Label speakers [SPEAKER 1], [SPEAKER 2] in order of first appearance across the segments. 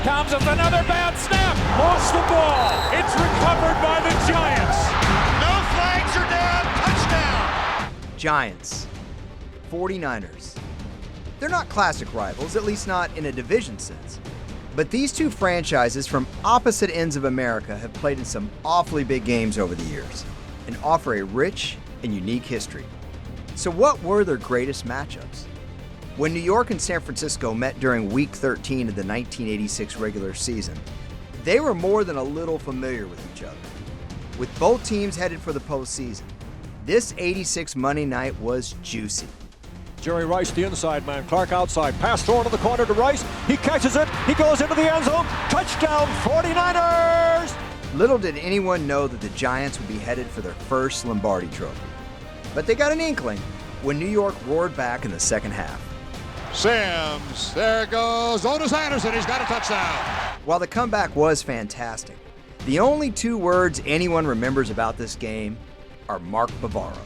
[SPEAKER 1] comes with another bad snap. Lost the ball. It's recovered by the Giants.
[SPEAKER 2] No flags are down. Touchdown.
[SPEAKER 3] Giants. 49ers. They're not classic rivals, at least not in a division sense. But these two franchises from opposite ends of America have played in some awfully big games over the years and offer a rich and unique history. So what were their greatest matchups? When New York and San Francisco met during Week 13 of the 1986 regular season, they were more than a little familiar with each other. With both teams headed for the postseason, this 86 Monday night was juicy.
[SPEAKER 1] Jerry Rice, the inside man. Clark outside. Pass thrown to the corner to Rice. He catches it. He goes into the end zone. Touchdown, 49ers!
[SPEAKER 3] Little did anyone know that the Giants would be headed for their first Lombardi trophy. But they got an inkling when New York roared back in the second half.
[SPEAKER 2] Sims, there goes Otis Anderson. He's got a touchdown.
[SPEAKER 3] While the comeback was fantastic, the only two words anyone remembers about this game are Mark Bavaro.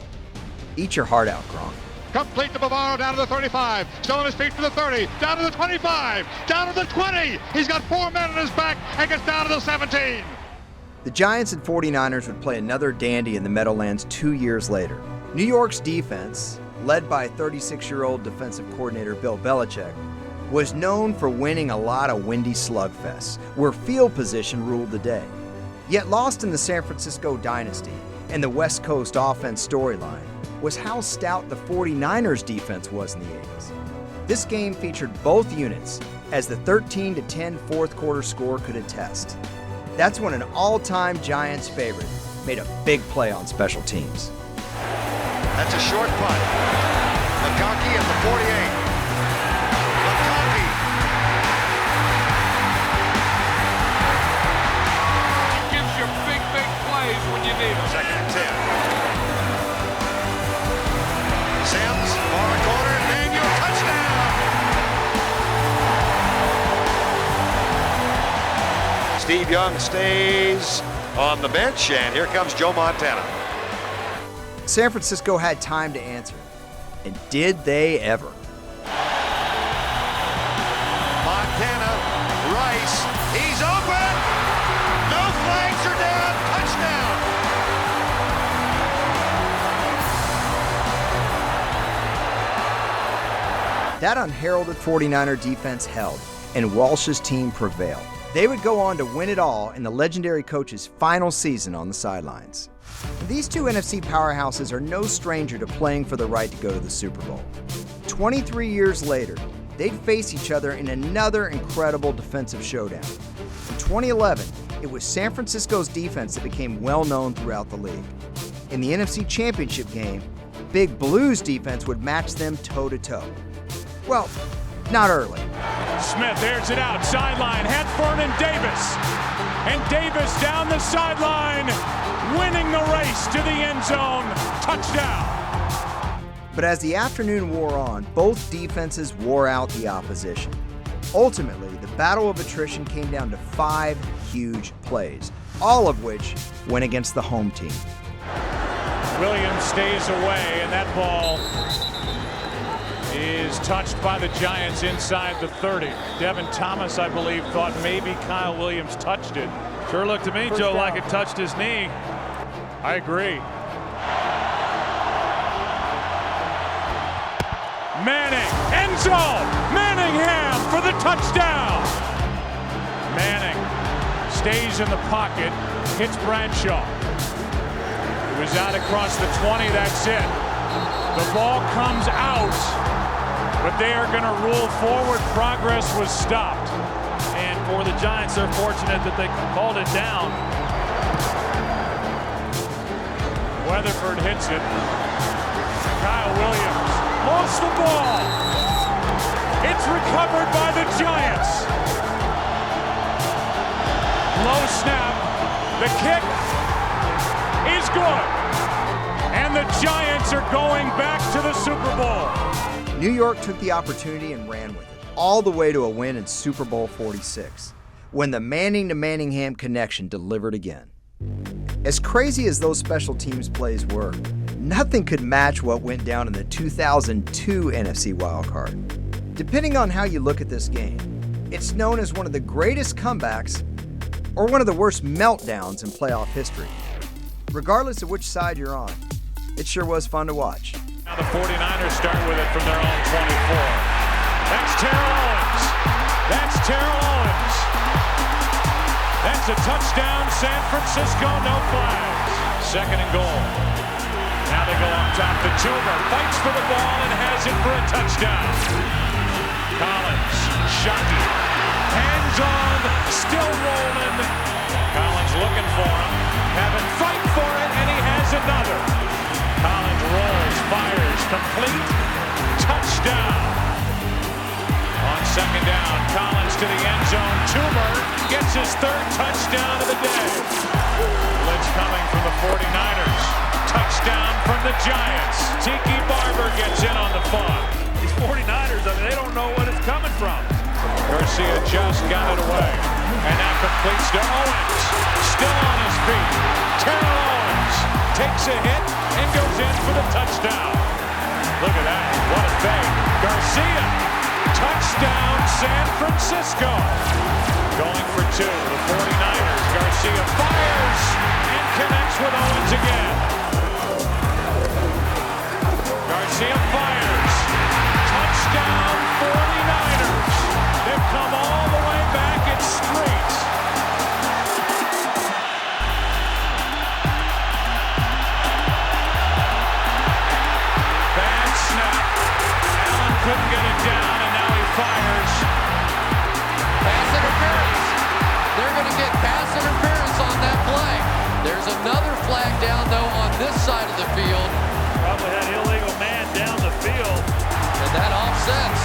[SPEAKER 3] Eat your heart out, Gronk.
[SPEAKER 2] Complete to Bavaro down to the 35. Still on his feet to the 30. Down to the 25. Down to the 20. He's got 4 men on his back and gets down to the 17.
[SPEAKER 3] The Giants and 49ers would play another dandy in the Meadowlands 2 years later. New York's defense, led by 36-year-old defensive coordinator Bill Belichick, was known for winning a lot of windy slugfests, where field position ruled the day. Yet lost in the San Francisco dynasty and the West Coast offense storyline was how stout the 49ers defense was in the 80s. This game featured both units, as the 13-10 fourth quarter score could attest. That's when an all-time Giants favorite made a big play on special teams.
[SPEAKER 2] That's a short punt. McConkey at the 48. McConkey.
[SPEAKER 4] He gives you big plays when you need them.
[SPEAKER 2] Second and 10. Sims, far corner, Daniel, touchdown. Steve Young stays on the bench, and here comes Joe Montana.
[SPEAKER 3] San Francisco had time to answer, and did they ever?
[SPEAKER 2] Montana, Rice, he's open! No flags are down, touchdown!
[SPEAKER 3] That unheralded 49er defense held, and Walsh's team prevailed. They would go on to win it all in the legendary coach's final season on the sidelines. These two NFC powerhouses are no stranger to playing for the right to go to the Super Bowl. 23 years later, they'd face each other in another incredible defensive showdown. In 2011, it was San Francisco's defense that became well known throughout the league. In the NFC Championship game, Big Blue's defense would match them toe-to-toe. Well, not early.
[SPEAKER 1] Smith airs it out, sideline, Hepburn and Davis. And Davis down the sideline, winning the race to the end zone. Touchdown.
[SPEAKER 3] But as the afternoon wore on, both defenses wore out the opposition. Ultimately, the battle of attrition came down to 5 huge plays, all of which went against the home team.
[SPEAKER 1] Williams stays away, and that ball is touched by the Giants inside the 30. Devin Thomas, I believe, thought maybe Kyle Williams touched it. Sure looked to me, Joe, like it touched his knee. I agree. Manning, end zone! Manningham for the touchdown! Manning stays in the pocket, hits Bradshaw. It was out across the 20, that's it. The ball comes out, but they are going to rule forward. Progress was stopped. And for the Giants, they're fortunate that they called it down. Weatherford hits it. Kyle Williams lost the ball. It's recovered by the Giants. Low snap. The kick is good. And the Giants are going back to the Super Bowl.
[SPEAKER 3] New York took the opportunity and ran with it, all the way to a win in Super Bowl 46, when the Manning to Manningham connection delivered again. As crazy as those special teams plays were, nothing could match what went down in the 2002 NFC wildcard. Depending on how you look at this game, It's known as one of the greatest comebacks or one of the worst meltdowns in playoff history. Regardless of which side you're on, it sure was fun to watch.
[SPEAKER 1] Now the 49ers start with it from their own 24. That's Terrell Owens. That's Terrell Owens. That's a touchdown, San Francisco, no flags. 2nd and goal. Now they go up top to Toomer. Fights for the ball and has it for a touchdown. Collins, Shockey. Hands on, still rolling. Collins looking for him. Having fight for it, and he has another. Collins rolls, fires, complete. Touchdown. On 2nd down, Collins to the end zone. Toomer gets his 3rd touchdown of the day. Blitz coming from the 49ers. Touchdown from the Giants. Tiki Barber gets in on the fun.
[SPEAKER 5] These 49ers, they don't know what it's coming from.
[SPEAKER 1] Garcia just got it away. And that completes to Owens. Still on his feet. Terrell Owens takes a hit and goes in for the touchdown. Look at that. What a fade. Garcia. Touchdown, San Francisco. Going for 2. The 49ers. Garcia fires and connects with Owens again. Garcia fires. Touchdown, 49ers. They've come all the way back. It's straight. Bad snap. Allen couldn't get it down, and now he fires.
[SPEAKER 6] Pass interference. They're going to get pass interference on that play. There's another flag down, though, on this side of the field.
[SPEAKER 5] Probably had illegal man down the field.
[SPEAKER 6] And that offsets.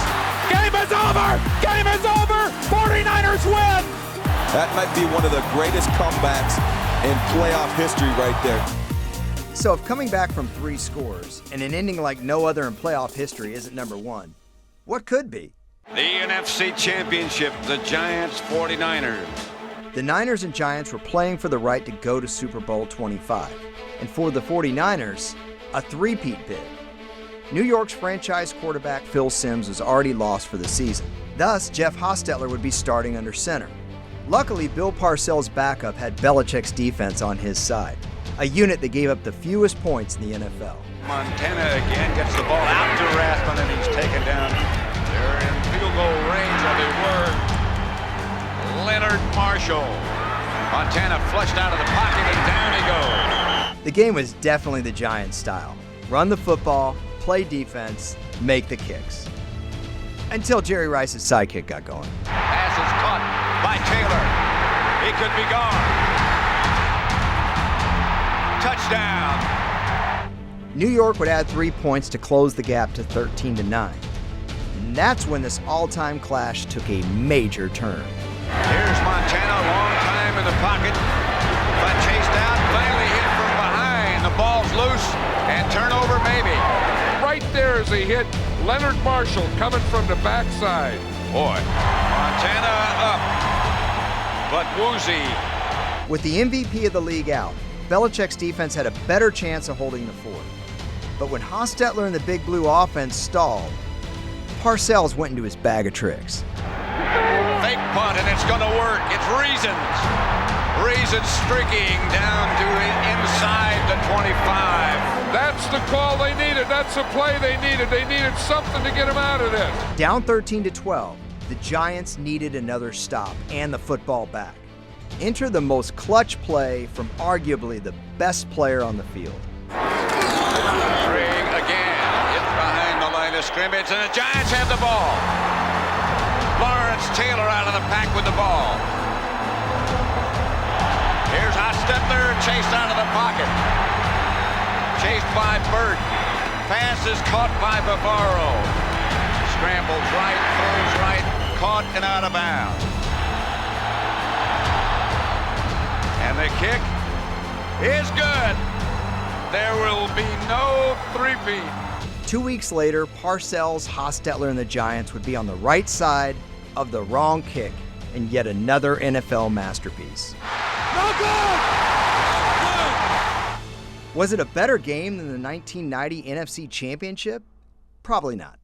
[SPEAKER 1] Game is over! Game is over! 49ers win!
[SPEAKER 7] That might be one of the greatest comebacks in playoff history right there.
[SPEAKER 3] So if coming back from 3 scores and an ending like no other in playoff history isn't number 1, what could be?
[SPEAKER 8] The NFC Championship, the Giants 49ers.
[SPEAKER 3] The Niners and Giants were playing for the right to go to Super Bowl 25. And for the 49ers, a three-peat bid. New York's franchise quarterback Phil Simms was already lost for the season. Thus, Jeff Hostetler would be starting under center. Luckily, Bill Parcells' backup had Belichick's defense on his side, a unit that gave up the fewest points in the NFL.
[SPEAKER 8] Montana again gets the ball out to Rathman, and he's taken down. They're in field goal range, or they were. Leonard Marshall. Montana flushed out of the pocket, and down he goes.
[SPEAKER 3] The game was definitely the Giants' style. Run the football, play defense, make the kicks. Until Jerry Rice's sidekick got going.
[SPEAKER 8] Pass is caught by Taylor. He could be gone. Touchdown.
[SPEAKER 3] New York would add 3 points to close the gap to 13-9. And that's when this all-time clash took a major turn.
[SPEAKER 8] Here's Montana, long time in the pocket, but chased out, finally hit from behind. The ball's loose, and turnover maybe.
[SPEAKER 4] Right there as he hit Leonard Marshall coming from the backside.
[SPEAKER 8] Boy, Montana up, but woozy.
[SPEAKER 3] With the MVP of the league out, Belichick's defense had a better chance of holding the fort. But when Hostetler and the Big Blue offense stalled, Parcells went into his bag of tricks.
[SPEAKER 8] Fake punt, and it's going to work. It's Reasons. Reasons streaking down to inside the 25.
[SPEAKER 4] That's the call they needed. That's the play they needed. They needed something to get him out of this.
[SPEAKER 3] Down 13-12, the Giants needed another stop and the football back. Enter the most clutch play from arguably the best player on the field.
[SPEAKER 8] Ring again. It's behind the line of scrimmage, and the Giants have the ball. Lawrence Taylor out of the pack with the ball. Here's Hostetler, chased out of the pocket. Chased by Burton. Pass is caught by Bavaro. Scrambles right, throws right, caught and out of bounds. And the kick is good. There will be no three-peat.
[SPEAKER 3] 2 weeks later, Parcells, Hostetler, and the Giants would be on the right side of the wrong kick in yet another NFL masterpiece.
[SPEAKER 1] No good!
[SPEAKER 3] Was it a better game than the 1990 NFC Championship? Probably not.